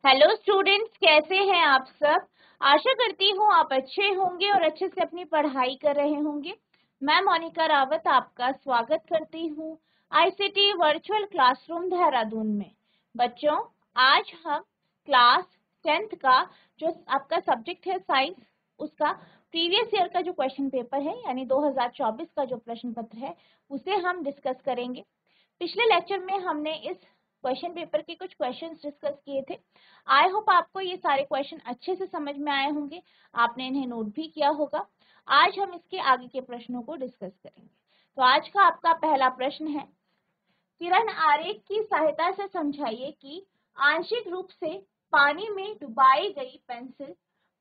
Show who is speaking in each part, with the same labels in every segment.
Speaker 1: Hello students, कैसे हैं आप सब। आशा करती हूँ आप अच्छे होंगे और अच्छे से अपनी पढ़ाई कर रहे होंगे। मैं मोनिका रावत आपका स्वागत करती हूँ आईसीटी वर्चुअल क्लासरूम देहरादून में। बच्चों, आज हम क्लास 10th का जो आपका सब्जेक्ट है साइंस, उसका प्रीवियस ईयर का जो क्वेश्चन पेपर है यानी 2024 का जो प्रश्न पत्र है उसे हम डिस्कस करेंगे। पिछले लेक्चर में हमने इस क्वेश्चन पेपर के कुछ क्वेश्चंस डिस्कस किए थे। आई होप आपको ये सारे क्वेश्चन अच्छे से समझ में आए होंगे, आपने इन्हें नोट भी किया होगा। आज हम इसके आगे के प्रश्नों को डिस्कस करेंगे। तो आज का आपका पहला प्रश्न है, किरण आरेख की सहायता से समझाइए कि आंशिक रूप से पानी में डुबाई गई पेंसिल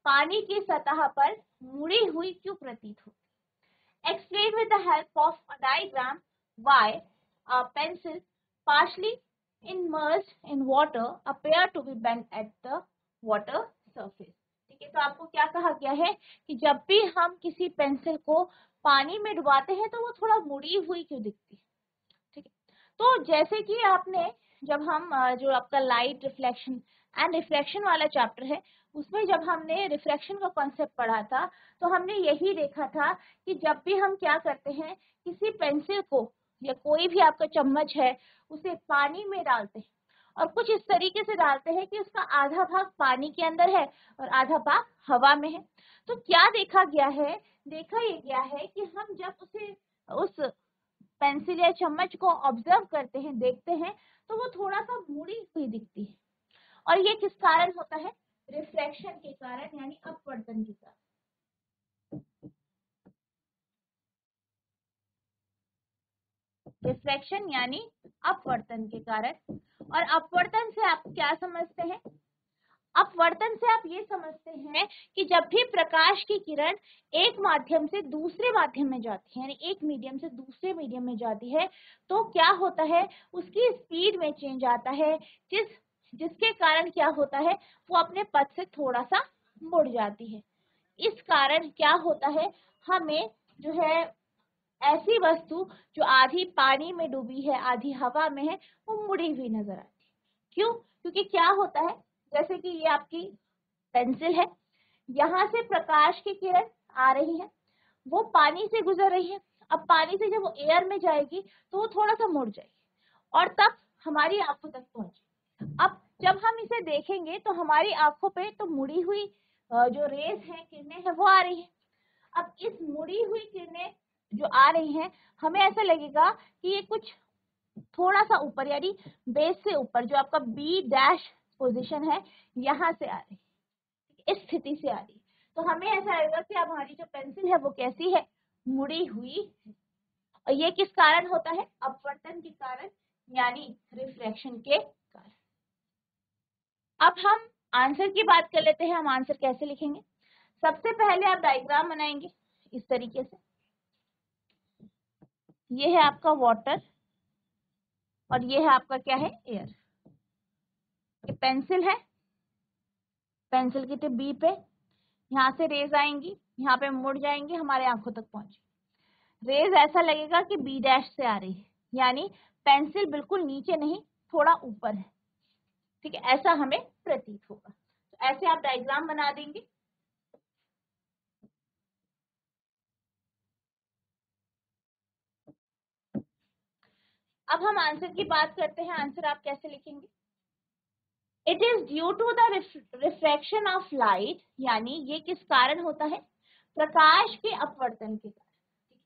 Speaker 1: पानी की सतह पर मुड़ी हुई क्यों प्रतीत होती। Explain with the help of a diagram why a pencil partially immersed in water appear to be bent at the water surface। ठीक है, तो आपको क्या कहा गया है कि जब भी हम किसी पेंसिल को पानी में डुबाते हैं तो वो थोड़ा मुड़ी हुई क्यों दिखती है। ठीक है, तो जैसे कि आपने जब हम जो आपका लाइट रिफ्लेक्शन एंड रिफ्रैक्शन वाला चैप्टर है उसमें जब हमने रिफ्रैक्शन का कॉन्सेप्ट पढ़ा था तो हमने यही देखा था कि जब भी हम क्या करते हैं, किसी पेंसिल को या कोई भी आपका चम्मच है उसे पानी में डालते हैं और कुछ इस तरीके से डालते हैं कि उसका आधा भाग पानी के अंदर है और आधा भाग हवा में है। तो क्या देखा गया है, देखा ये गया है कि हम जब उस पेंसिल या चम्मच को ऑब्जर्व करते हैं, देखते हैं, तो वो थोड़ा सा मुड़ी हुई दिखती है। और ये किस कारण होता है, रिफ्रैक्शन के कारण यानी अपवर्तन के कारण। रिफ्रैक्शन यानी अपवर्तन के कारण। और अपवर्तन से आप क्या समझते हैं, अपवर्तन से आप ये समझते हैं कि जब भी प्रकाश की किरण एक माध्यम से दूसरे माध्यम में जाती है यानी एक मीडियम से दूसरे मीडियम में जाती है तो क्या होता है, उसकी स्पीड में चेंज आता है, जिसके कारण क्या होता है, वो अपने पथ से थोड़ा सा मुड़ जाती है। इस कारण क्या होता है, हमें जो है ऐसी वस्तु जो आधी पानी में डूबी है आधी हवा में है वो मुड़ी हुई नजर आती है। क्यों? क्योंकि क्या होता है, जैसे कि ये आपकी पेंसिल है, यहाँ से प्रकाश की किरण आ रही है, वो पानी से गुजर रही है। अब पानी से जब वो एयर में जाएगी तो वो थोड़ा सा मुड़ जाएगी और तब हमारी आंखों तक पहुंचे। अब जब हम इसे देखेंगे तो हमारी आंखों पे तो मुड़ी हुई जो रेस है, किरणें हैं, वो आ रही है। अब इस मुड़ी हुई किरणें जो आ रही हैं, हमें ऐसा लगेगा कि ये कुछ थोड़ा सा ऊपर यानी बेस से ऊपर जो आपका बी डैश पोजीशन है यहाँ से आ रही है, इस स्थिति से आ रही है। तो हमें ऐसा लगेगा कि अब हमारी जो पेंसिल है वो कैसी है, मुड़ी हुई है। और ये किस कारण होता है, अपवर्तन के कारण यानी रिफ्रैक्शन के कारण। अब हम आंसर की बात कर लेते हैं, हम आंसर कैसे लिखेंगे। सबसे पहले आप डायग्राम बनाएंगे इस तरीके से, ये है आपका वाटर और ये है आपका क्या है, एयर। ये पेंसिल है, पेंसिल की टिप बी पे, यहाँ से रेज आएंगी, यहाँ पे मुड़ जाएंगी, हमारे आंखों तक पहुंची। रेज ऐसा लगेगा कि बी डैश से आ रही है यानी पेंसिल बिल्कुल नीचे नहीं, थोड़ा ऊपर है। ठीक है, ऐसा हमें प्रतीत होगा। तो ऐसे आप डायग्राम बना देंगे। अब हम आंसर की बात करते हैं, आंसर आप कैसे लिखेंगे। It is due to the refraction of light, यानी ये किस कारण होता है, प्रकाश के अपवर्तन के कारण।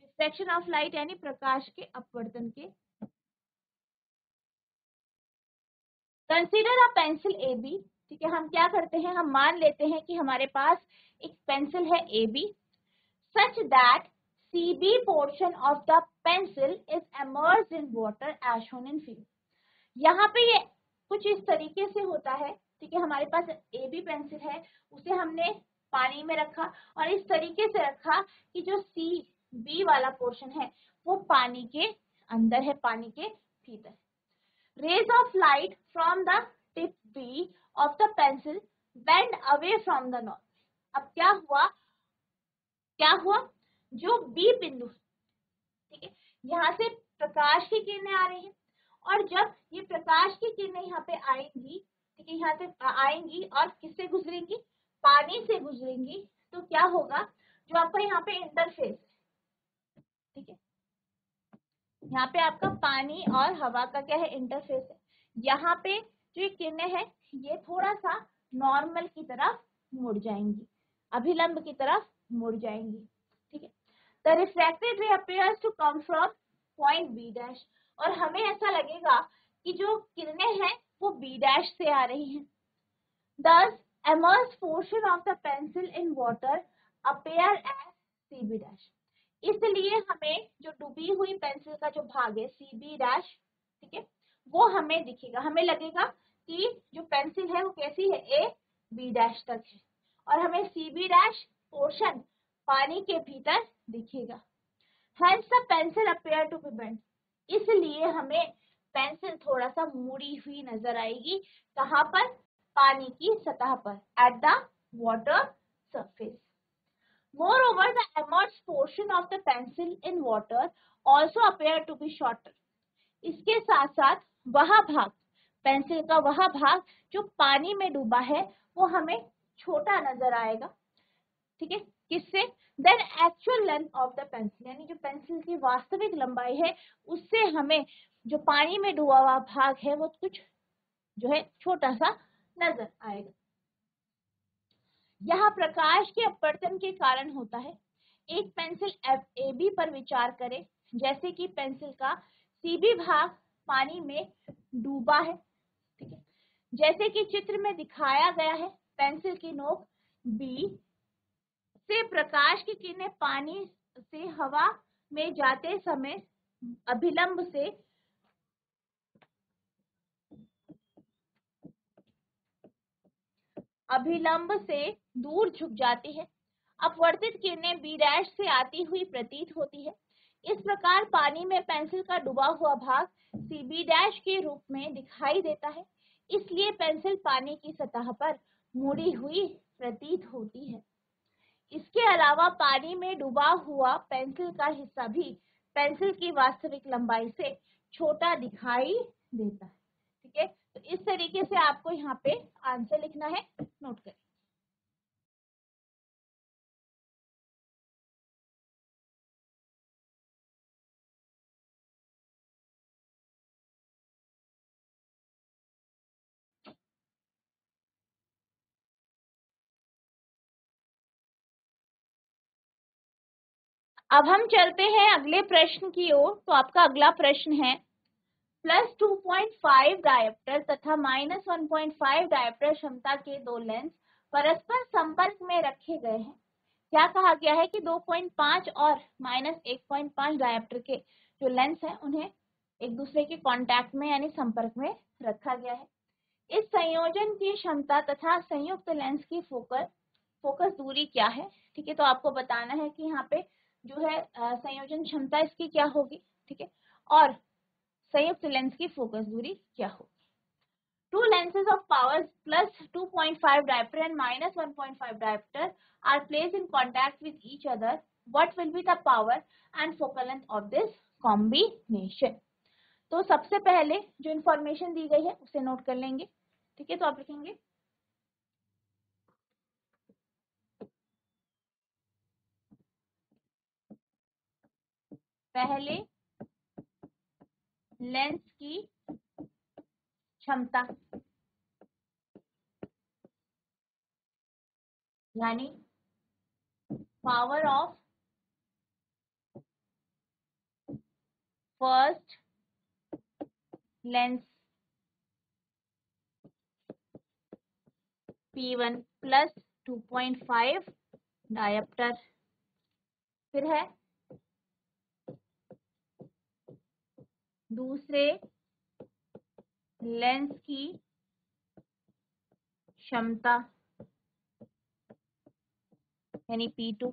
Speaker 1: रिफ्रैक्शन ऑफ लाइट यानी प्रकाश के अपवर्तन के। Consider a pencil A B. ठीक है, हम क्या करते हैं, हम मान लेते हैं कि हमारे पास एक पेंसिल है A B, such that C B portion of the pencil is immersed in water as shown in figure. यहाँ पे ये कुछ इस तरीके से होता है। ठीक है, हमारे पास ए बी पेंसिल है, उसे हमने पानी में रखा और इस तरीके से रखा कि जो सी बी वाला पोर्शन है वो पानी के अंदर है, पानी के भीतर। Rays of light from the tip B of the pencil bend away from the north। अब क्या हुआ, क्या हुआ, जो B बिंदु, ठीक है, यहाँ से प्रकाश की किरणें आ रही हैं और जब ये प्रकाश की किरणें यहाँ पे आएंगी, ठीक है, यहाँ से आएंगी और किससे गुजरेंगी, पानी से गुजरेंगी, तो क्या होगा, जो आपका यहाँ पे इंटरफेस, ठीक है, यहाँ पे आपका पानी और हवा का क्या है, इंटरफेस है। यहाँ पे जो ये किरणें हैं ये थोड़ा सा नॉर्मल की तरफ मुड़ जाएंगी, अभिलंब की तरफ मुड़ जाएंगी, ठीक है। The refracted ray appears to come from point B dash, और हमें ऐसा लगेगा कि जो किरणें हैं वो बी डैश से आ रही हैं। Thus, immersed portion of the pencil in water appear as CB dash. इसलिए हमें जो डूबी हुई पेंसिल का जो भाग है CB डैश, ठीक है, वो हमें दिखेगा, हमें लगेगा कि जो पेंसिल है वो कैसी है, A B डैश तक है, और हमें CB डैश पोर्शन पानी के भीतर दिखेगा। Hence the pencil appear to be bent. इसलिए हमें पेंसिल थोड़ा सा मुड़ी हुई नजर आएगी, कहाँ पर, पानी की सतह पर, at the water surface. Moreover, the immersed portion of the pencil in water also appear to be shorter. इसके साथ साथ वह भाग, पेंसिल का वह भाग जो पानी में डूबा है वो हमें छोटा नजर आएगा, ठीक है, किससे, then actual length of the pencil, यानी जो पेंसिल की वास्तविक लंबाई है उससे हमें जो पानी में डूबा हुआ भाग है वो कुछ जो है छोटा सा नजर आएगा। यह प्रकाश के अपवर्तन के कारण होता है। एक पेंसिल AB पर विचार करें, जैसे कि पेंसिल का CB भाग पानी में डूबा है, ठीक है, जैसे कि चित्र में दिखाया गया है, पेंसिल की नोक B से प्रकाश की किरणें पानी से हवा में जाते समय अभिलंब से दूर झुक जाती है। अपवर्तित किरणें B डैश से आती हुई प्रतीत होती है। इस प्रकार पानी में पेंसिल का डूबा हुआ भाग CB डैश के रूप में दिखाई देता है, इसलिए पेंसिल पानी की सतह पर मुड़ी हुई प्रतीत होती है। इसके अलावा पानी में डूबा हुआ पेंसिल का हिस्सा भी पेंसिल की वास्तविक लंबाई से छोटा दिखाई देता है, ठीक है। तो इस तरीके से आपको यहाँ पे आंसर लिखना है, नोट करें। अब हम चलते हैं अगले प्रश्न की ओर। तो आपका अगला प्रश्न है, +2.5 डायोप्टर तथा -1.5 डायोप्टर क्षमता के दो लेंस परस्पर संपर्क में रखे गए हैं। क्या कहा गया है कि 2.5 और -1.5 डायोप्टर के जो लेंस हैं उन्हें एक दूसरे के कांटेक्ट में यानी संपर्क में रखा गया है। इस संयोजन की क्षमता तथा संयुक्त लेंस की फोकस दूरी क्या है, ठीक है। तो आपको बताना है कि यहाँ पे जो है संयोजन क्षमता इसकी क्या होगी, ठीक है, और संयुक्त लेंस की फोकस दूरी क्या होगी। Two lenses of powers +2.5 diopter and -1.5 diopter are placed in contact with each other. What will be the power and focal length of this combination? तो सबसे पहले जो इंफॉर्मेशन दी गई है उसे नोट कर लेंगे, ठीक है। तो आप लिखेंगे पहले लेंस की क्षमता, यानी power of first lens P1 +2.5 dioptre, फिर है दूसरे लेंस की क्षमता यानी P2,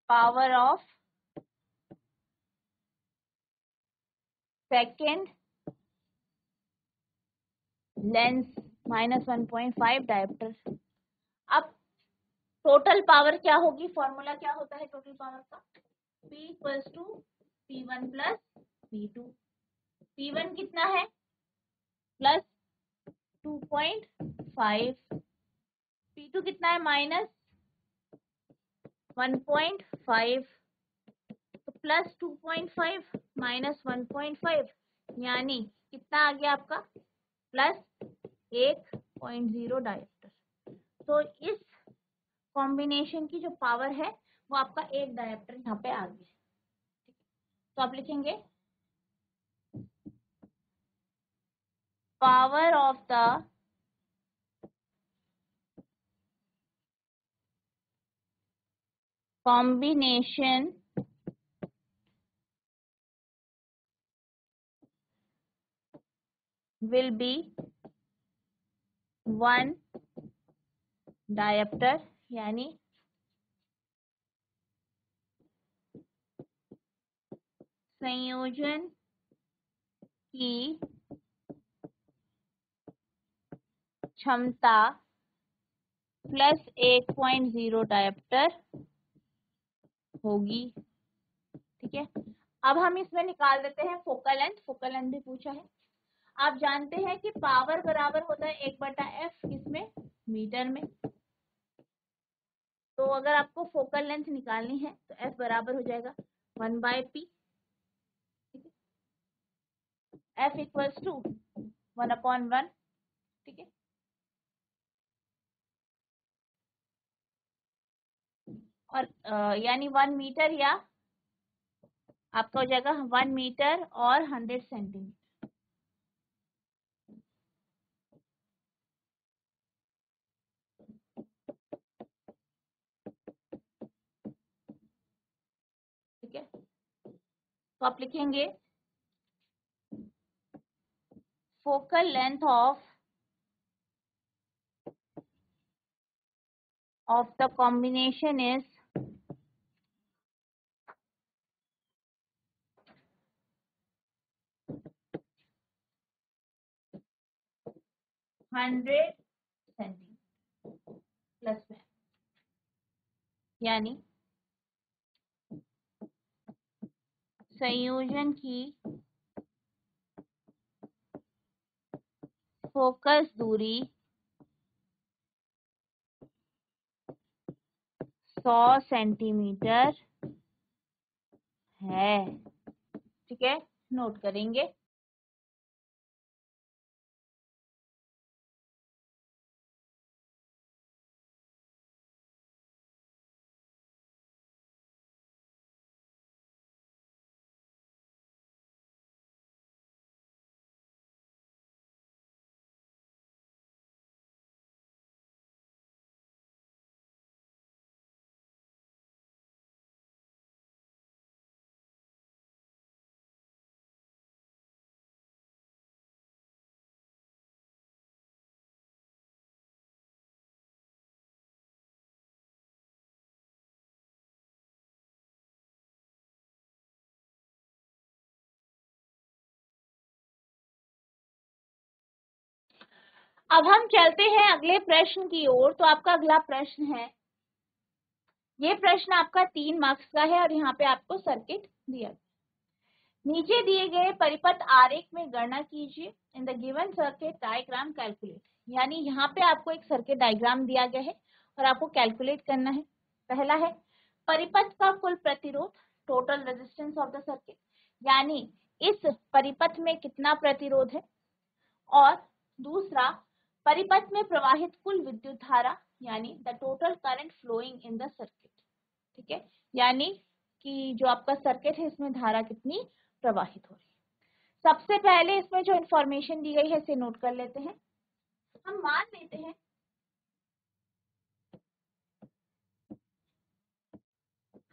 Speaker 1: power of second lens -1.5 dioptre. अब टोटल पावर क्या होगी, फॉर्मूला क्या होता है टोटल पावर का, P = P1 + P2, P1 कितना है प्लस 2.5, P2 कितना है माइनस 1.5, तो प्लस 2.5 माइनस 1.5 यानी कितना आ गया आपका प्लस 1.0 डायोप्टर। तो इस कॉम्बिनेशन की जो पावर है वो आपका 1 डायोप्टर यहाँ पे आ गया। तो आप लिखेंगे power of the combination will be 1 dioptre, यानी संयोजन की क्षमता प्लस 1.0 डायोप्टर होगी। ठीक है, अब हम इसमें निकाल देते हैं फोकल लेंथ। फोकल लेंथ भी पूछा है। आप जानते हैं कि पावर बराबर होता है 1/f, किसमें मीटर में। तो अगर आपको फोकल लेंथ निकालनी है तो f बराबर हो जाएगा 1/p। f equals to 1/1। ठीक है, और यानी 1 मीटर, या आपका हो जाएगा 1 मीटर और 100 सेंटीमीटर। ठीक है, तो आप लिखेंगे focal length of the combination is 100 centimetre plus में, यानी संयोजन की फोकस दूरी 100 सेंटीमीटर है। ठीक है, नोट करेंगे। अब हम चलते हैं अगले प्रश्न की ओर। तो आपका अगला प्रश्न है, ये प्रश्न आपका 3 मार्क्स का है और यहाँ पे आपको सर्किट दिया गया। नीचे दिए गए परिपथ आरेख में गणना कीजिए। In the given circuit diagram calculate, यानी यहाँ पे आपको एक सर्किट डायग्राम दिया गया है और आपको कैलकुलेट करना है। पहला है परिपथ का कुल प्रतिरोध, total resistance of the circuit, यानी इस परिपथ में कितना प्रतिरोध है। और दूसरा, परिपथ में प्रवाहित कुल विद्युत धारा, यानी the total current flowing in the circuit. ठीक है, यानी कि जो आपका सर्किट है इसमें धारा कितनी प्रवाहित हो रही है। सबसे पहले इसमें जो इंफॉर्मेशन दी गई है इसे नोट कर लेते हैं। हम मान लेते हैं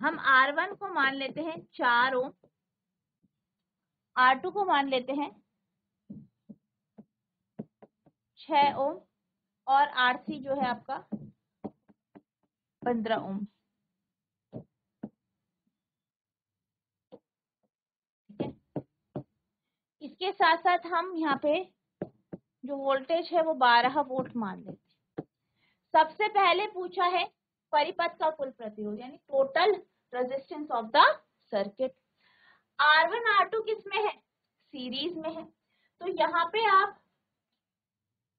Speaker 1: हम R1 को मान लेते हैं 4 ओम, R2 को मान लेते हैं 6 ओम और R3 जो है आपका 15 ओम। ठीक है, इसके साथ साथ हम यहाँ पे जो वोल्टेज है वो 12 वोल्ट मान लेते हैं। सबसे पहले पूछा है परिपथ का कुल प्रतिरोध, यानी total resistance of the circuit. R1 R2 किस में है, सीरीज में है, तो यहाँ पे आप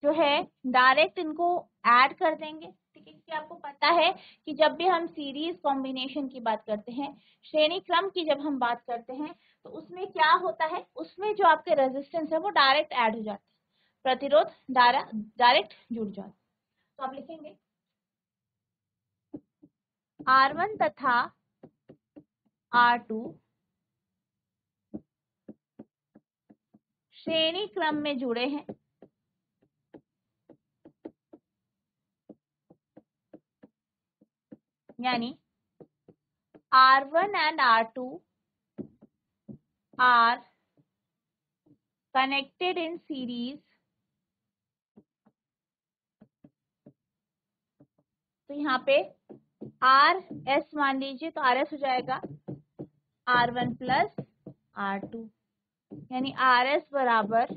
Speaker 1: जो है डायरेक्ट इनको ऐड कर देंगे। ठीक है, क्योंकि आपको पता है कि जब भी हम सीरीज कॉम्बिनेशन की बात करते हैं, श्रेणी क्रम की जब हम बात करते हैं, तो उसमें क्या होता है, उसमें जो आपके रेजिस्टेंस है वो डायरेक्ट ऐड हो जाते हैं, प्रतिरोध डायरेक्ट जुड़ जाते हैं। तो आप लिखेंगे R1 तथा R2 श्रेणी क्रम में जुड़े हैं, यानी R1 and R2 are connected in series। तो यहाँ पे आर एस मान लीजिए, तो आर एस हो जाएगा R1 प्लस R2, यानी आर एस बराबर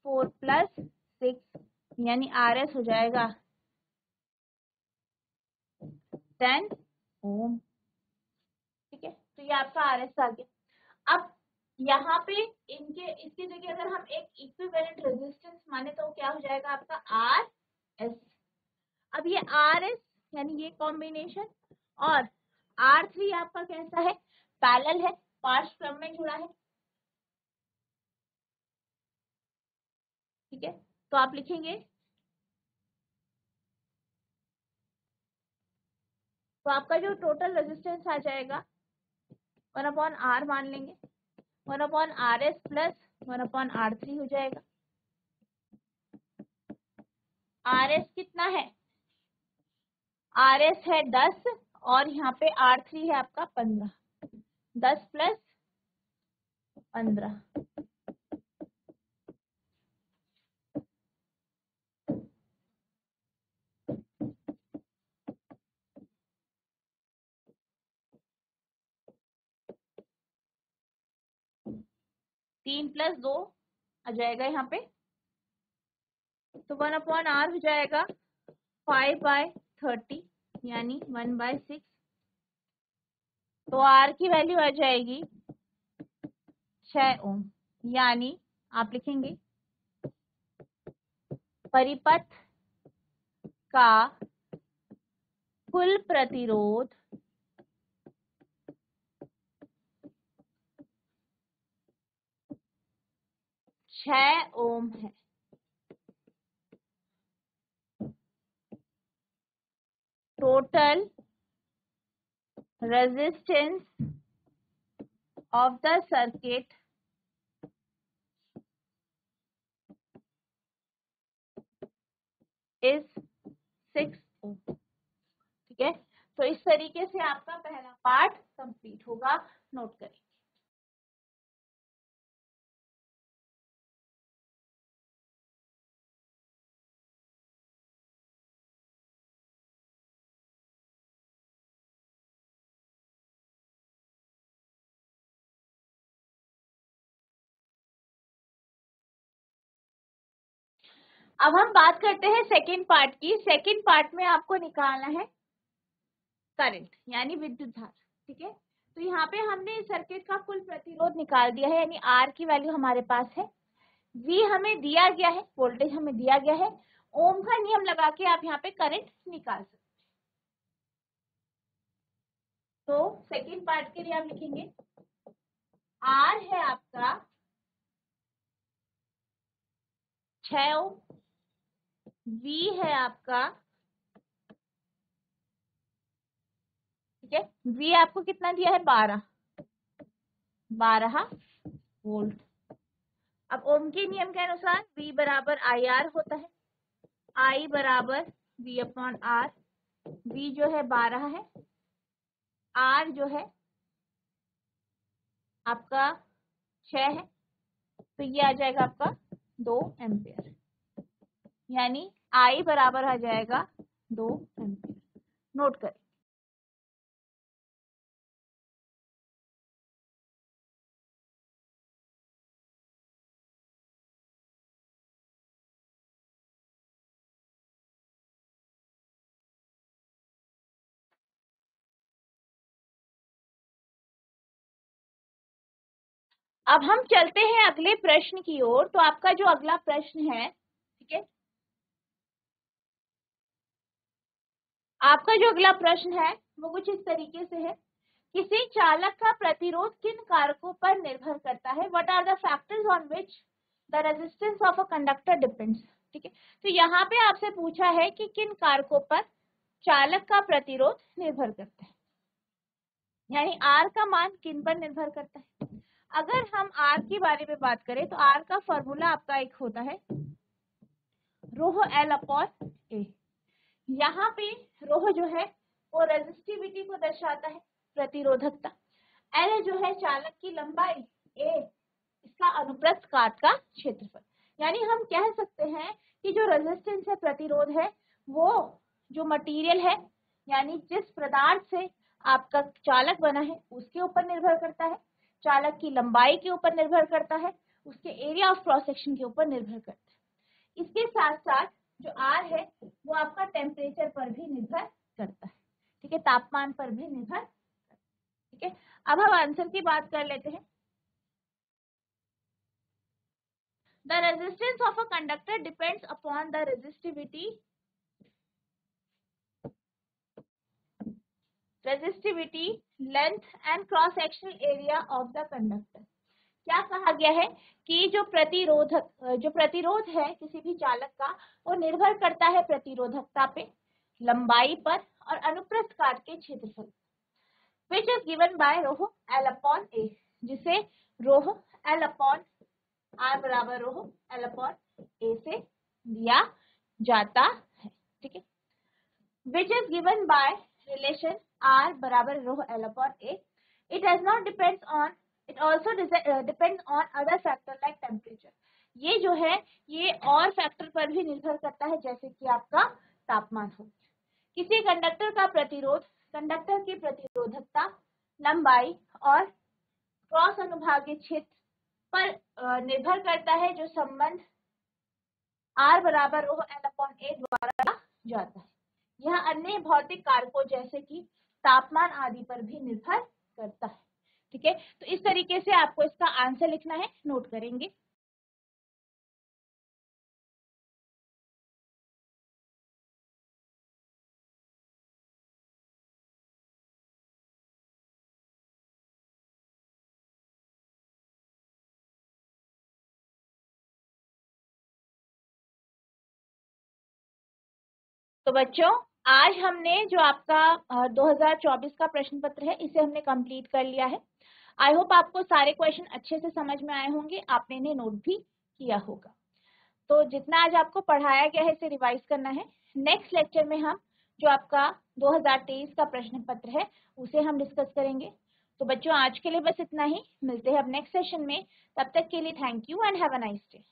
Speaker 1: 4 प्लस 6, यानी आर एस हो जाएगा 10 ओम। ठीक है, तो ये आपका आर एस आ गया। अब यहाँ पे इसकी जगह अगर हम एक इक्विवेलेंट रेजिस्टेंस माने तो क्या हो जाएगा आपका आर एस। अब ये आर एस यानी ये कॉम्बिनेशन और R3 आपका कैसा है, पैरेलल है, पार्श्व क्रम में जुड़ा है। ठीक है, तो आप लिखेंगे, तो आपका जो टोटल रेजिस्टेंस आ जाएगा 1/R मान लेंगे, 1/RS प्लस 1/R3 हो जाएगा। RS कितना है, RS है 10 और यहाँ पे R3 है आपका 15, 10 प्लस 15, तीन प्लस 2 आ जाएगा यहाँ पे, तो 1/R हो जाएगा 5/30 यानी 1/6। तो R की वैल्यू आ जाएगी 6 ओम, यानी आप लिखेंगे परिपथ का कुल प्रतिरोध 6 ओम है। Total resistance of the circuit is 6 ओम। ठीक है, तो इस तरीके से आपका पहला पार्ट कंप्लीट होगा, नोट करें। अब हम बात करते हैं सेकंड पार्ट की। सेकंड पार्ट में आपको निकालना है करंट यानी विद्युत धारा। ठीक है, तो यहाँ पे हमने सर्किट का कुल प्रतिरोध निकाल दिया है, यानी आर की वैल्यू हमारे पास है, वी हमें दिया गया है, वोल्टेज हमें दिया गया है, ओम का नियम लगा के आप यहाँ पे करंट निकाल सकते। तो सेकंड पार्ट के लिए आप लिखेंगे आर है आपका 6 ओम, वी है आपका, ठीक है, वी आपको कितना दिया है 12 वोल्ट। अब ओम के नियम के अनुसार V बराबर आई आर होता है, I बराबर V/R। V जो है 12 है, R जो है आपका 6 है, तो ये आ जाएगा आपका 2 एम्पियर, यानी I बराबर आ जाएगा 2 एम्पियर। नोट करें। अब हम चलते हैं अगले प्रश्न की ओर। तो आपका जो अगला प्रश्न है, ठीक है, आपका जो अगला प्रश्न है वो कुछ इस तरीके से है, किसी चालक का प्रतिरोध किन कारकों पर निर्भर करता है? What are the factors on which the resistance of a conductor depends. ठीक है, तो यहाँ पे आपसे पूछा है कि किन कारकों पर चालक का प्रतिरोध निर्भर करता है, यानी R का मान किन पर निर्भर करता है। अगर हम R के बारे में बात करें तो R का फॉर्मूला आपका एक होता है रोह L अपॉन ए। यहाँ पे रोह जो है वो रेजिस्टिविटी को दर्शाता है, प्रतिरोधकता। L जो है चालक की लंबाई, A इसका अनुप्रस्थ काट का क्षेत्रफल। यानी हम कह सकते हैं कि जो रेजिस्टेंस है, प्रतिरोध है, वो जो मटेरियल है यानी जिस पदार्थ से आपका चालक बना है उसके ऊपर निर्भर करता है, चालक की लंबाई के ऊपर निर्भर करता है, उसके एरिया ऑफ क्रॉस सेक्शन के ऊपर निर्भर करता है। इसके साथ साथ जो R है वो आपका टेम्परेचर पर भी निर्भर करता है, ठीक है, तापमान पर भी निर्भर करता है। ठीक है, अब हम आंसर की बात कर लेते हैं। The resistance of a conductor depends upon the resistivity, length and cross sectional area of the conductor। क्या कहा गया है कि जो प्रतिरोध है किसी भी चालक का, वो निर्भर करता है प्रतिरोधकता पे, लंबाई पर और अनुप्रस्थ काट के क्षेत्रफल, which is given by rho L upon A, जिसे rho L upon R बराबर rho L upon A से दिया जाता है। ठीक है, which is given by relation R बराबर rho L upon A. It does not depends on, it also depends on other factor like temperature। ये जो है ये और फैक्टर पर भी निर्भर करता है, जैसे कि आपका तापमान हो। किसी कंडक्टर का प्रतिरोध कंडक्टर की प्रतिरोधकता, लंबाई और क्रॉस अनुभागीय क्षेत्र पर निर्भर करता है, जो संबंध R बराबर rho L upon A द्वारा जाता है। यह अन्य भौतिक कारकों जैसे कि तापमान आदि पर भी निर्भर करता है। ठीक है, तो इस तरीके से आपको इसका आंसर लिखना है, नोट करेंगे। तो बच्चों, आज हमने जो आपका 2024 का प्रश्न पत्र है इसे हमने कंप्लीट कर लिया है। आई होप आपको सारे क्वेश्चन अच्छे से समझ में आए होंगे, आपने इन्हें नोट भी किया होगा। तो जितना आज आपको पढ़ाया गया है इसे रिवाइज करना है। नेक्स्ट लेक्चर में हम जो आपका 2023 का प्रश्न पत्र है उसे हम डिस्कस करेंगे। तो बच्चों, आज के लिए बस इतना ही, मिलते हैं अब नेक्स्ट सेशन में। तब तक के लिए thank you and have a nice day.